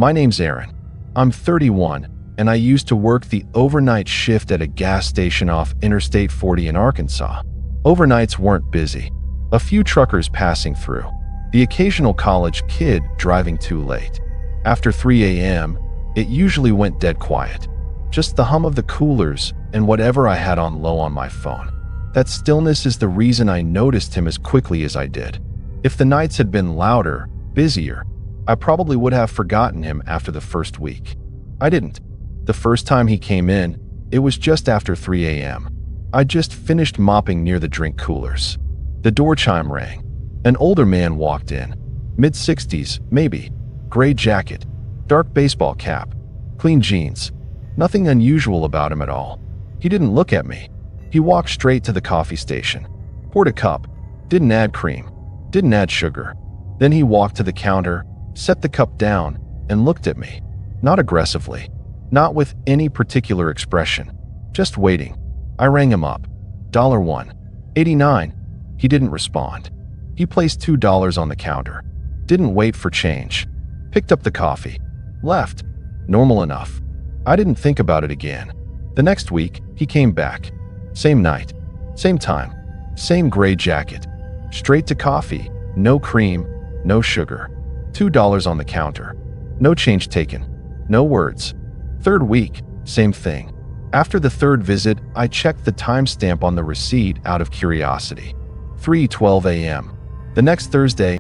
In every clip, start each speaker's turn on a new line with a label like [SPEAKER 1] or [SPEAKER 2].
[SPEAKER 1] My name's Aaron. I'm 31, and I used to work the overnight shift at a gas station off Interstate 40 in Arkansas. Overnights weren't busy. A few truckers passing through. The occasional college kid driving too late. After 3 a.m., it usually went dead quiet. Just the hum of the coolers and whatever I had on low on my phone. That stillness is the reason I noticed him as quickly as I did. If the nights had been louder, busier, I probably would have forgotten him after the first week. I didn't. The first time he came in, it was just after 3 a.m. I just finished mopping near the drink coolers. The door chime rang. An older man walked in. Mid-60s, maybe. Gray jacket, dark baseball cap, clean jeans. Nothing unusual about him at all. He didn't look at me. He walked straight to the coffee station. Poured a cup. Didn't add cream. Didn't add sugar. Then he walked to the counter, set the cup down, and looked at me. Not aggressively. Not with any particular expression. Just waiting. I rang him up. $1.89. He didn't respond. He placed $2 on the counter. Didn't wait for change. Picked up the coffee. Left. Normal enough. I didn't think about it again. The next week, he came back. Same night. Same time. Same gray jacket. Straight to coffee. No cream. No sugar. $2 on the counter. No change taken. No words. Third week, same thing. After the third visit, I checked the timestamp on the receipt out of curiosity. 3:12 a.m. The next Thursday,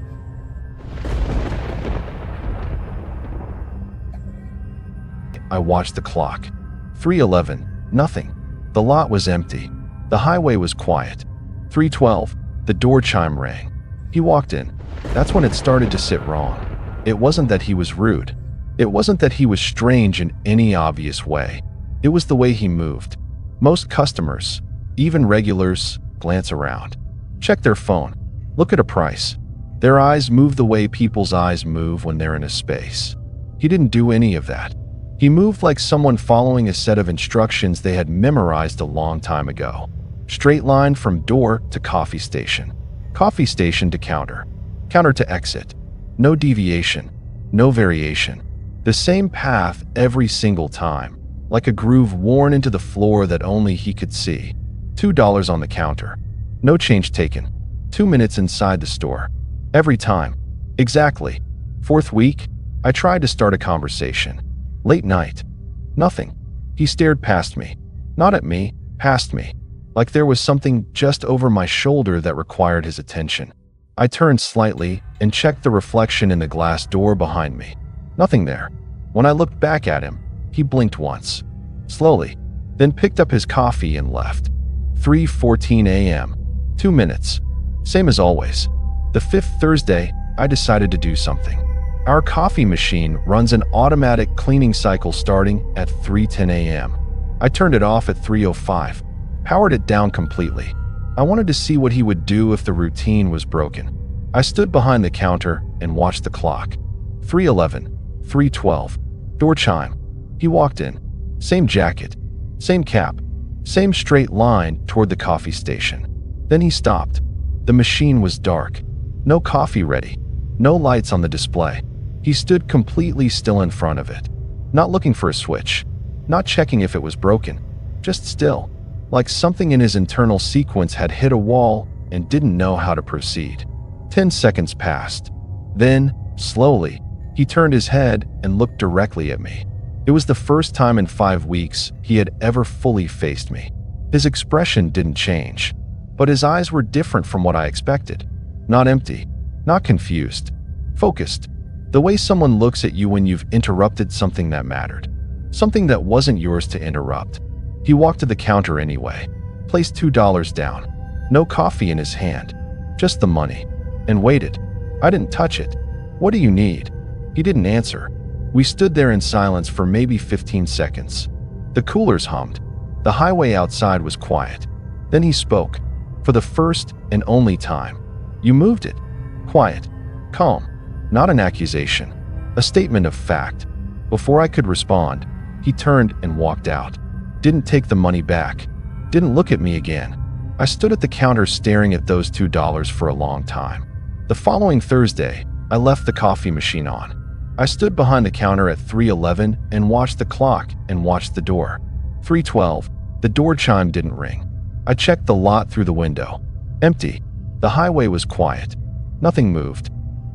[SPEAKER 1] I watched the clock. 3:11, nothing. The lot was empty. The highway was quiet. 3:12, the door chime rang. He walked in. That's when it started to sit wrong. It wasn't that he was rude. It wasn't that he was strange in any obvious way. It was the way he moved. Most customers, even regulars, glance around. Check their phone. Look at a price. Their eyes move the way people's eyes move when they're in a space. He didn't do any of that. He moved like someone following a set of instructions they had memorized a long time ago. Straight line from door to coffee station. Coffee station to counter. Counter to exit. No deviation. No variation. The same path every single time, like a groove worn into the floor that only he could see. $2 on the counter. No change taken. 2 minutes inside the store. Every time. Exactly. Fourth week, I tried to start a conversation. Late night. Nothing. He stared past me. Not at me, past me. Like there was something just over my shoulder that required his attention. I turned slightly and checked the reflection in the glass door behind me. Nothing there. When I looked back at him, he blinked once. Slowly. Then picked up his coffee and left. 3:14 a.m. 2 minutes. Same as always. The fifth Thursday, I decided to do something. Our coffee machine runs an automatic cleaning cycle starting at 3:10 a.m. I turned it off at 3:05, powered it down completely. I wanted to see what he would do if the routine was broken. I stood behind the counter and watched the clock. 3:11, 3:12, door chime. He walked in. Same jacket, same cap, same straight line toward the coffee station. Then he stopped. The machine was dark. No coffee ready. No lights on the display. He stood completely still in front of it. Not looking for a switch. Not checking if it was broken. Just still. Like something in his internal sequence had hit a wall and didn't know how to proceed. 10 seconds passed. Then, slowly, he turned his head and looked directly at me. It was the first time in 5 weeks he had ever fully faced me. His expression didn't change, but his eyes were different from what I expected. Not empty, not confused, focused. The way someone looks at you when you've interrupted something that mattered. Something that wasn't yours to interrupt. He walked to the counter anyway, placed $2 down. No coffee in his hand, just the money, and waited. I didn't touch it. What do you need? He didn't answer. We stood there in silence for maybe 15 seconds. The coolers hummed. The highway outside was quiet. Then he spoke, for the first and only time. You moved it. Quiet. Calm. Not an accusation. A statement of fact. Before I could respond, he turned and walked out. Didn't take the money back. Didn't look at me again. I stood at the counter staring at those $2 for a long time. The following Thursday, I left the coffee machine on. I stood behind the counter at 3:11 and watched the clock and watched the door. 3:12, the door chime didn't ring. I checked the lot through the window. Empty. The highway was quiet. Nothing moved.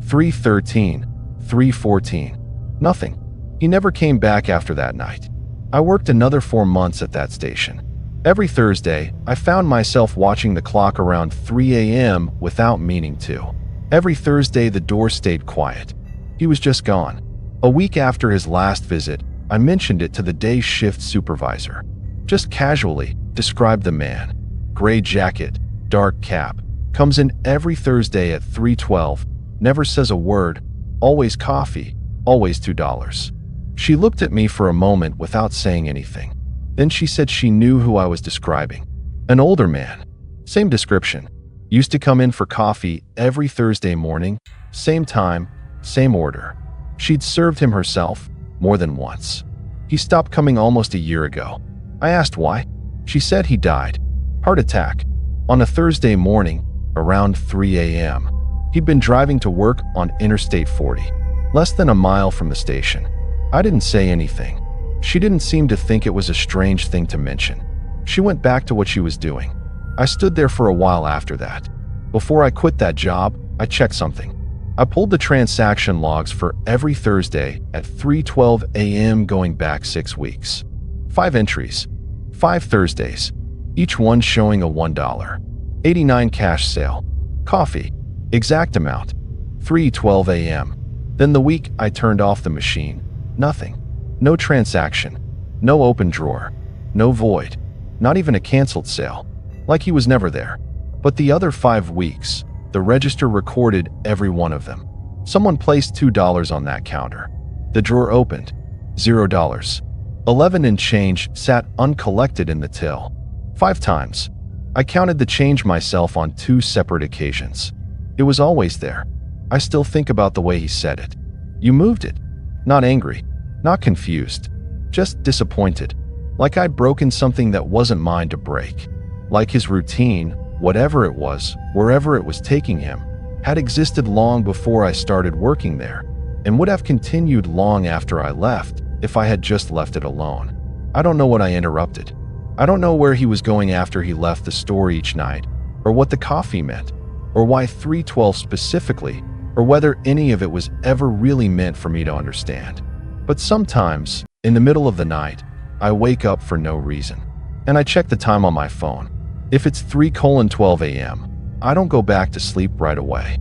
[SPEAKER 1] 3:13, 3:14, nothing. He never came back after that night. I worked another 4 months at that station. Every Thursday, I found myself watching the clock around 3 a.m. without meaning to. Every Thursday, the door stayed quiet. He was just gone. A week after his last visit, I mentioned it to the day shift supervisor. Just casually described the man. Gray jacket, dark cap, comes in every Thursday at 3:12, never says a word, always coffee, always $2. She looked at me for a moment without saying anything. Then she said she knew who I was describing. An older man. Same description. Used to come in for coffee every Thursday morning, same time, same order. She'd served him herself more than once. He stopped coming almost a year ago. I asked why. She said he died. Heart attack. On a Thursday morning, around 3 a.m. He'd been driving to work on Interstate 40, less than a mile from the station. I didn't say anything. She didn't seem to think it was a strange thing to mention. She went back to what she was doing. I stood there for a while after that. Before I quit that job, I checked something. I pulled the transaction logs for every Thursday at 3:12 a.m. going back 6 weeks. 5 entries, 5 Thursdays, each one showing a $1.89 cash sale. Coffee, exact amount, 3:12 a.m. Then the week I turned off the machine, nothing. No transaction, no open drawer, no void, not even a canceled sale, like he was never there. But the other 5 weeks, the register recorded every one of them. Someone placed $2 on that counter. The drawer opened, $0. 11 and change sat uncollected in the till. 5 times. I counted the change myself on 2 separate occasions. It was always there. I still think about the way he said it. You moved it. Not angry, not confused, just disappointed. Like I'd broken something that wasn't mine to break. Like his routine, whatever it was, wherever it was taking him, had existed long before I started working there, and would have continued long after I left if I had just left it alone. I don't know what I interrupted. I don't know where he was going after he left the store each night, or what the coffee meant, or why 3:12 specifically, or whether any of it was ever really meant for me to understand. But sometimes, in the middle of the night, I wake up for no reason, and I check the time on my phone. If it's 3:12 a.m., I don't go back to sleep right away.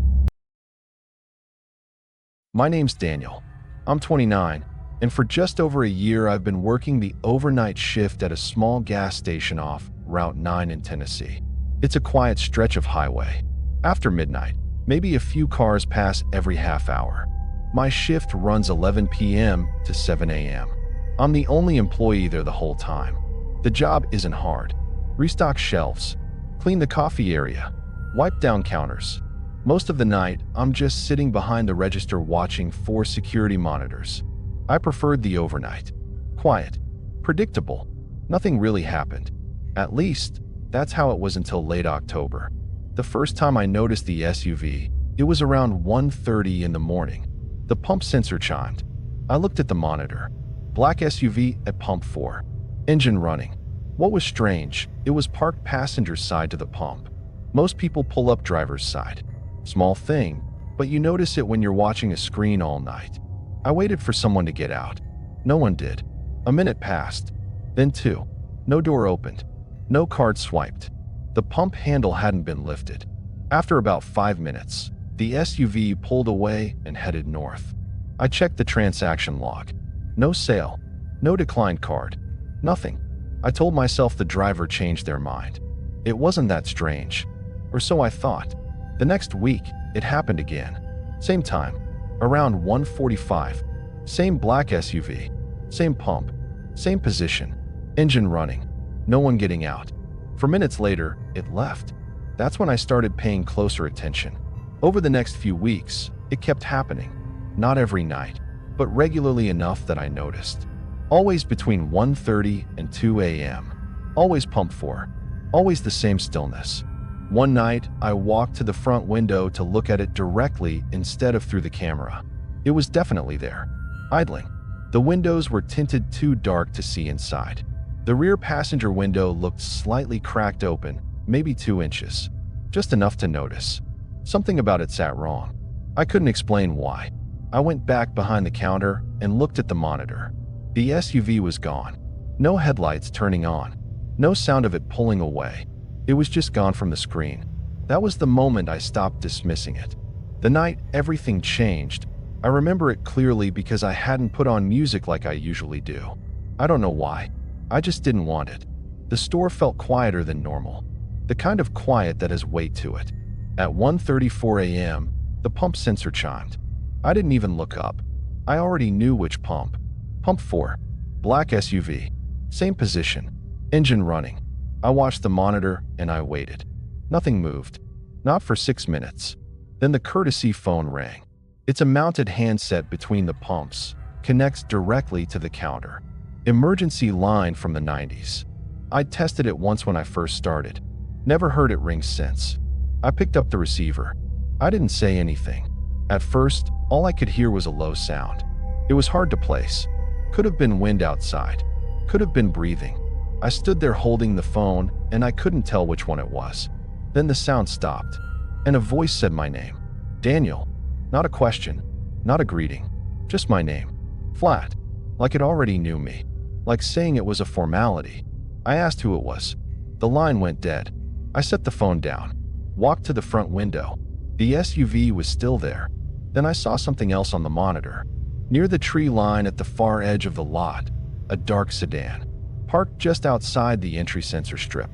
[SPEAKER 1] My name's Daniel. I'm 29, and for just over a year I've been working the overnight shift at a small gas station off Route 9 in Tennessee. It's a quiet stretch of highway. After midnight, maybe a few cars pass every half hour. My shift runs 11 p.m. to 7 a.m. I'm the only employee there the whole time. The job isn't hard. Restock shelves, clean the coffee area, wipe down counters. Most of the night, I'm just sitting behind the register watching 4 security monitors. I preferred the overnight. Quiet, predictable, nothing really happened. At least, that's how it was until late October. The first time I noticed the SUV, it was around 1:30 in the morning. The pump sensor chimed. I looked at the monitor. Black SUV at pump 4. Engine running. What was strange, it was parked passenger side to the pump. Most people pull up driver's side. Small thing, but you notice it when you're watching a screen all night. I waited for someone to get out. No one did. A minute passed. Then 2. No door opened. No card swiped. The pump handle hadn't been lifted. After about 5 minutes, the SUV pulled away and headed north. I checked the transaction log. No sale. No declined card. Nothing. I told myself the driver changed their mind. It wasn't that strange. Or so I thought. The next week, it happened again. Same time. Around 1:45. Same black SUV. Same pump. Same position. Engine running. No one getting out. For minutes later, it left. That's when I started paying closer attention. Over the next few weeks, it kept happening. Not every night, but regularly enough that I noticed. Always between 1:30 and 2 a.m. Always pump 4. Always the same stillness. One night, I walked to the front window to look at it directly instead of through the camera. It was definitely there, idling. The windows were tinted too dark to see inside. The rear passenger window looked slightly cracked open, maybe 2 inches. Just enough to notice. Something about it sat wrong. I couldn't explain why. I went back behind the counter and looked at the monitor. The SUV was gone. No headlights turning on. No sound of it pulling away. It was just gone from the screen. That was the moment I stopped dismissing it. The night everything changed. I remember it clearly because I hadn't put on music like I usually do. I don't know why. I just didn't want it. The store felt quieter than normal. The kind of quiet that has weight to it. At 1:34 a.m., the pump sensor chimed. I didn't even look up. I already knew which pump. Pump 4. Black SUV. Same position. Engine running. I watched the monitor and I waited. Nothing moved. Not for 6 minutes. Then the courtesy phone rang. It's a mounted handset between the pumps. Connects directly to the counter. Emergency line from the 90s. I'd tested it once when I first started. Never heard it ring since. I picked up the receiver. I didn't say anything. At first, all I could hear was a low sound. It was hard to place. Could have been wind outside. Could have been breathing. I stood there holding the phone, and I couldn't tell which one it was. Then the sound stopped, and a voice said my name. Daniel. Not a question, not a greeting, just my name. Flat, like it already knew me, like saying it was a formality. I asked who it was. The line went dead. I set the phone down, walked to the front window. The SUV was still there. Then I saw something else on the monitor. Near the tree line at the far edge of the lot, a dark sedan, parked just outside the entry sensor strip.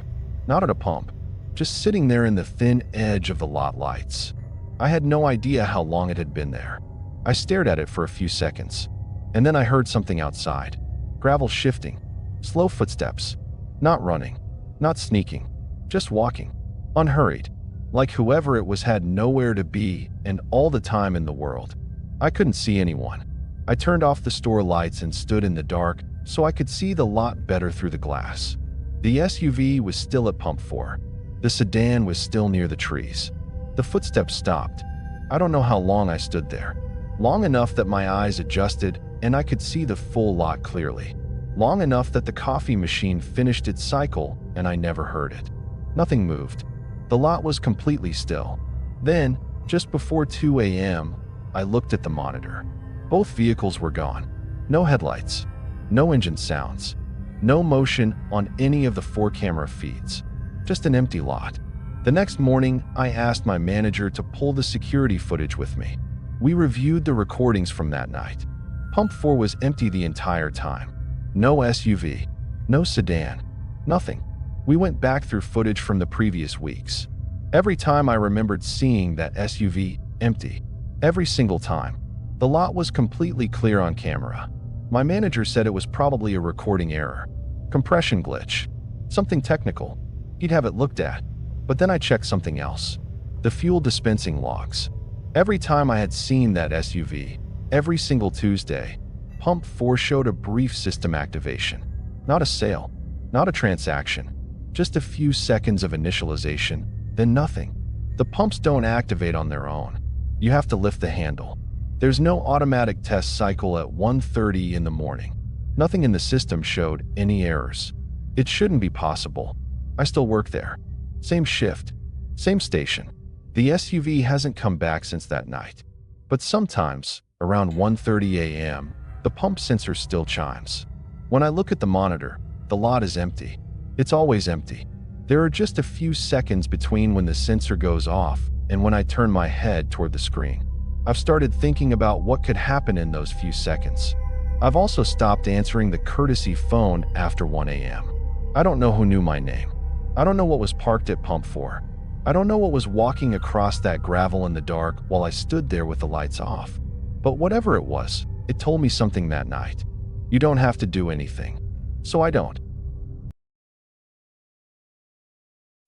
[SPEAKER 1] Not at a pump, just sitting there in the thin edge of the lot lights. I had no idea how long it had been there. I stared at it for a few seconds, and then I heard something outside. Gravel shifting, slow footsteps. Not running, not sneaking, just walking, unhurried, like whoever it was had nowhere to be and all the time in the world. I couldn't see anyone. I turned off the store lights and stood in the dark so I could see the lot better through the glass. The SUV was still at pump 4. The sedan was still near the trees. The footsteps stopped. I don't know how long I stood there. Long enough that my eyes adjusted and I could see the full lot clearly. Long enough that the coffee machine finished its cycle and I never heard it. Nothing moved. The lot was completely still. Then, just before 2 a.m., I looked at the monitor. Both vehicles were gone. No headlights. No engine sounds. No motion on any of the 4 camera feeds. Just an empty lot. The next morning, I asked my manager to pull the security footage with me. We reviewed the recordings from that night. Pump 4 was empty the entire time. No SUV. No sedan. Nothing. We went back through footage from the previous weeks. Every time I remembered seeing that SUV empty. Every single time. The lot was completely clear on camera. My manager said it was probably a recording error. Compression glitch. Something technical. He'd have it looked at. But then I checked something else. The fuel dispensing logs. Every time I had seen that SUV, every single Tuesday, Pump 4 showed a brief system activation. Not a sale. Not a transaction. Just a few seconds of initialization, then nothing. The pumps don't activate on their own. You have to lift the handle. There's no automatic test cycle at 1:30 in the morning. Nothing in the system showed any errors. It shouldn't be possible. I still work there. Same shift. Same station. The SUV hasn't come back since that night. But sometimes, around 1:30 a.m., the pump sensor still chimes. When I look at the monitor, the lot is empty. It's always empty. There are just a few seconds between when the sensor goes off and when I turn my head toward the screen. I've started thinking about what could happen in those few seconds. I've also stopped answering the courtesy phone after 1 a.m. I don't know who knew my name. I don't know what was parked at Pump 4. I don't know what was walking across that gravel in the dark while I stood there with the lights off. But whatever it was, it told me something that night. You don't have to do anything. So I don't.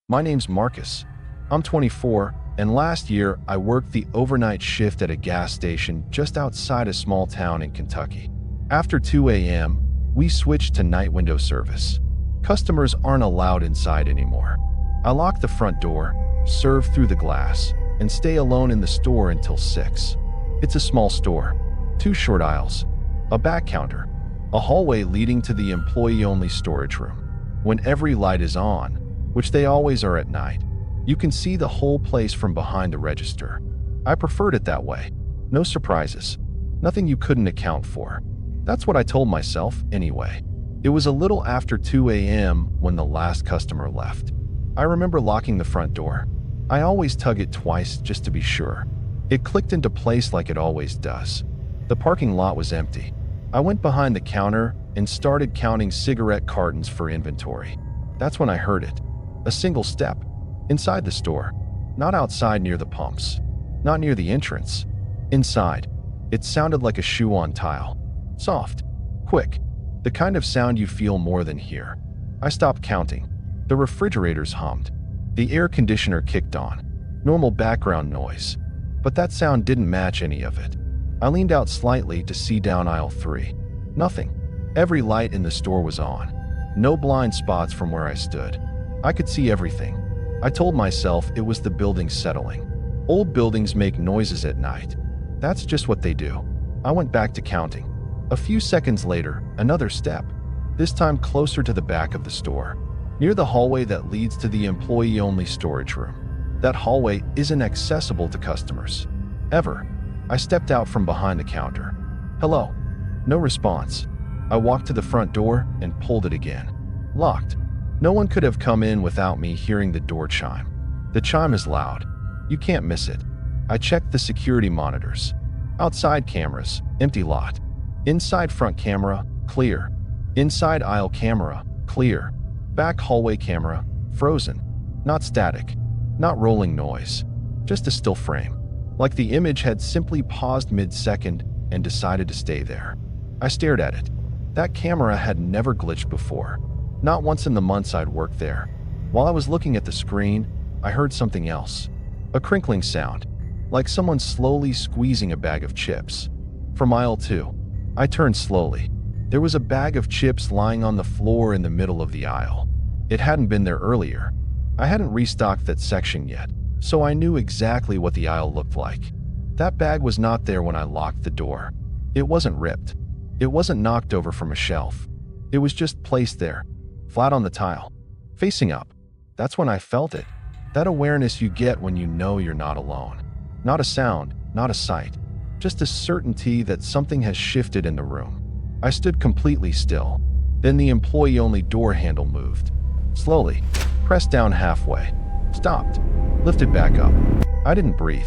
[SPEAKER 1] My name's Marcus. I'm 24, and last year I worked the overnight shift at a gas station just outside a small town in Kentucky. After 2 a.m., we switched to night window service. Customers aren't allowed inside anymore. I lock the front door, serve through the glass, and stay alone in the store until 6. It's a small store. Two short aisles, a back counter, a hallway leading to the employee-only storage room. When every light is on, which they always are at night, you can see the whole place from behind the register. I preferred it that way. No surprises. Nothing you couldn't account for. That's what I told myself, anyway. It was a little after 2 a.m. when the last customer left. I remember locking the front door. I always tug it twice just to be sure. It clicked into place like it always does. The parking lot was empty. I went behind the counter and started counting cigarette cartons for inventory. That's when I heard it. A single step. Inside the store. Not outside near the pumps. Not near the entrance. Inside. It sounded like a shoe on tile. Soft. Quick. The kind of sound you feel more than hear. I stopped counting. The refrigerators hummed. The air conditioner kicked on. Normal background noise. But that sound didn't match any of it. I leaned out slightly to see down aisle 3. Nothing. Every light in the store was on. No blind spots from where I stood. I could see everything. I told myself it was the building settling. Old buildings make noises at night. That's just what they do. I went back to counting. A few seconds later, another step. This time closer to the back of the store. Near the hallway that leads to the employee-only storage room. That hallway isn't accessible to customers. Ever. I stepped out from behind the counter. Hello. No response. I walked to the front door and pulled it again. Locked. No one could have come in without me hearing the door chime. The chime is loud. You can't miss it. I checked the security monitors. Outside cameras, empty lot. Inside front camera, clear. Inside aisle camera, clear. Back hallway camera, frozen. Not static. Not rolling noise. Just a still frame. Like the image had simply paused mid-second and decided to stay there. I stared at it. That camera had never glitched before. Not once in the months I'd worked there. While I was looking at the screen, I heard something else. A crinkling sound, like someone slowly squeezing a bag of chips. From aisle 2, I turned slowly. There was a bag of chips lying on the floor in the middle of the aisle. It hadn't been there earlier. I hadn't restocked that section yet, so I knew exactly what the aisle looked like. That bag was not there when I locked the door. It wasn't ripped. It wasn't knocked over from a shelf. It was just placed there, flat on the tile, facing up. That's when I felt it. That awareness you get when you know you're not alone. Not a sound, not a sight. Just a certainty that something has shifted in the room. I stood completely still. Then the employee-only door handle moved. Slowly, pressed down halfway. Stopped. Lifted back up. I didn't breathe.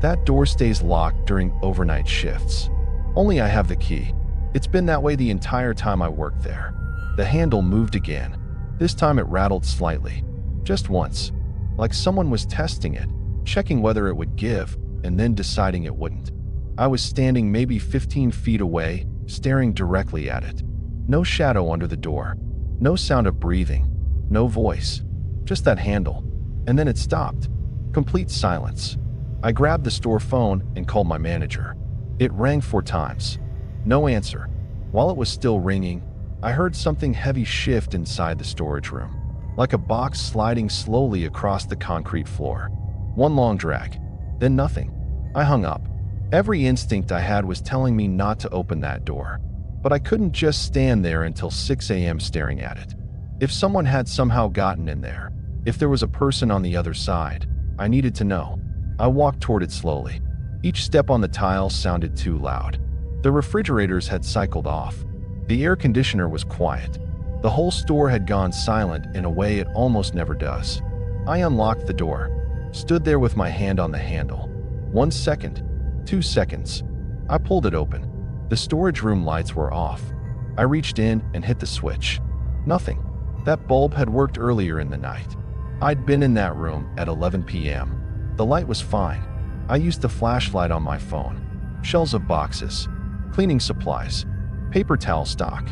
[SPEAKER 1] That door stays locked during overnight shifts. Only I have the key. It's been that way the entire time I worked there. The handle moved again. This time it rattled slightly. Just once. Like someone was testing it, checking whether it would give, and then deciding it wouldn't. I was standing maybe 15 feet away, staring directly at it. No shadow under the door. No sound of breathing. No voice. Just that handle. And then it stopped. Complete silence. I grabbed the store phone and called my manager. It rang 4 times. No answer. While it was still ringing, I heard something heavy shift inside the storage room, like a box sliding slowly across the concrete floor. One long drag. Then nothing. I hung up. Every instinct I had was telling me not to open that door. But I couldn't just stand there until 6 a.m. staring at it. If someone had somehow gotten in there, if there was a person on the other side, I needed to know. I walked toward it slowly. Each step on the tile sounded too loud. The refrigerators had cycled off. The air conditioner was quiet. The whole store had gone silent in a way it almost never does. I unlocked the door, stood there with my hand on the handle. 1 second, 2 seconds. I pulled it open. The storage room lights were off. I reached in and hit the switch. Nothing. That bulb had worked earlier in the night. I'd been in that room at 11 p.m. The light was fine. I used the flashlight on my phone. Shelves of boxes, cleaning supplies, paper towel stock,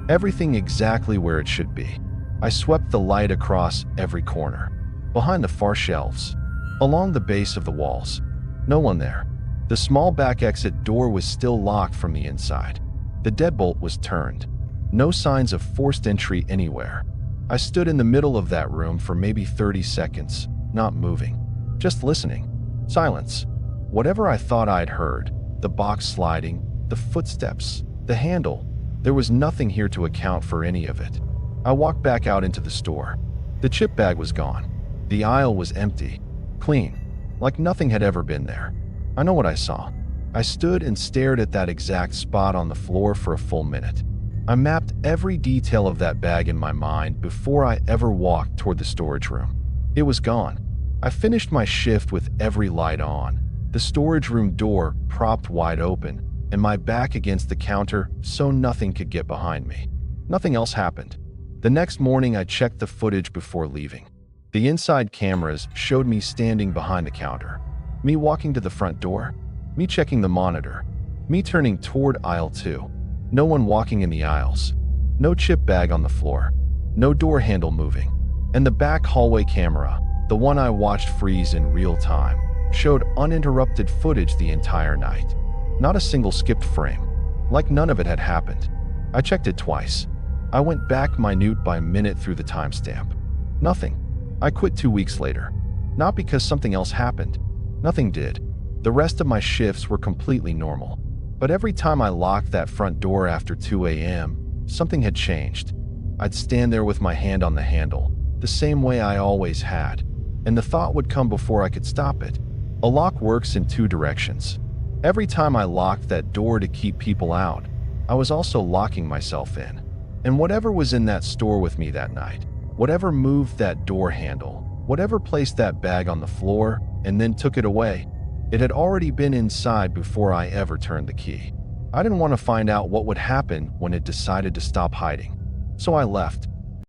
[SPEAKER 1] everything exactly where it should be. I swept the light across every corner, behind the far shelves, along the base of the walls. No one there. The small back exit door was still locked from the inside. The deadbolt was turned. No signs of forced entry anywhere. I stood in the middle of that room for maybe 30 seconds, not moving, just listening. Silence. Whatever I thought I'd heard, the box sliding, the footsteps, the handle. There was nothing here to account for any of it. I walked back out into the store. The chip bag was gone. The aisle was empty, clean, like nothing had ever been there. I know what I saw. I stood and stared at that exact spot on the floor for a full minute. I mapped every detail of that bag in my mind before I ever walked toward the storage room. It was gone. I finished my shift with every light on, the storage room door propped wide open, and my back against the counter so nothing could get behind me. Nothing else happened. The next morning I checked the footage before leaving. The inside cameras showed me standing behind the counter, me walking to the front door, me checking the monitor, me turning toward aisle 2. No one walking in the aisles. No chip bag on the floor. No door handle moving. And the back hallway camera, the one I watched freeze in real time, showed uninterrupted footage the entire night. Not a single skipped frame. Like none of it had happened. I checked it twice. I went back minute by minute through the timestamp. Nothing. I quit 2 weeks later. Not because something else happened. Nothing did. The rest of my shifts were completely normal. But every time I locked that front door after 2 a.m., something had changed. I'd stand there with my hand on the handle, the same way I always had, and the thought would come before I could stop it. A lock works in 2 directions. Every time I locked that door to keep people out, I was also locking myself in. And whatever was in that store with me that night, whatever moved that door handle, whatever placed that bag on the floor and then took it away, it had already been inside before I ever turned the key. I didn't want to find out what would happen when it decided to stop hiding. So I left.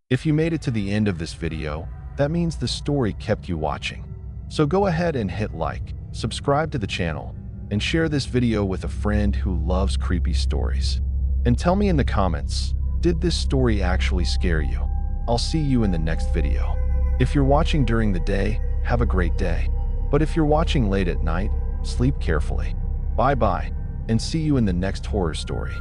[SPEAKER 1] If you made it to the end of this video, that means the story kept you watching. So go ahead and hit like, subscribe to the channel, and share this video with a friend who loves creepy stories. And tell me in the comments, did this story actually scare you? I'll see you in the next video. If you're watching during the day, have a great day. But if you're watching late at night, sleep carefully. Bye-bye, and see you in the next horror story.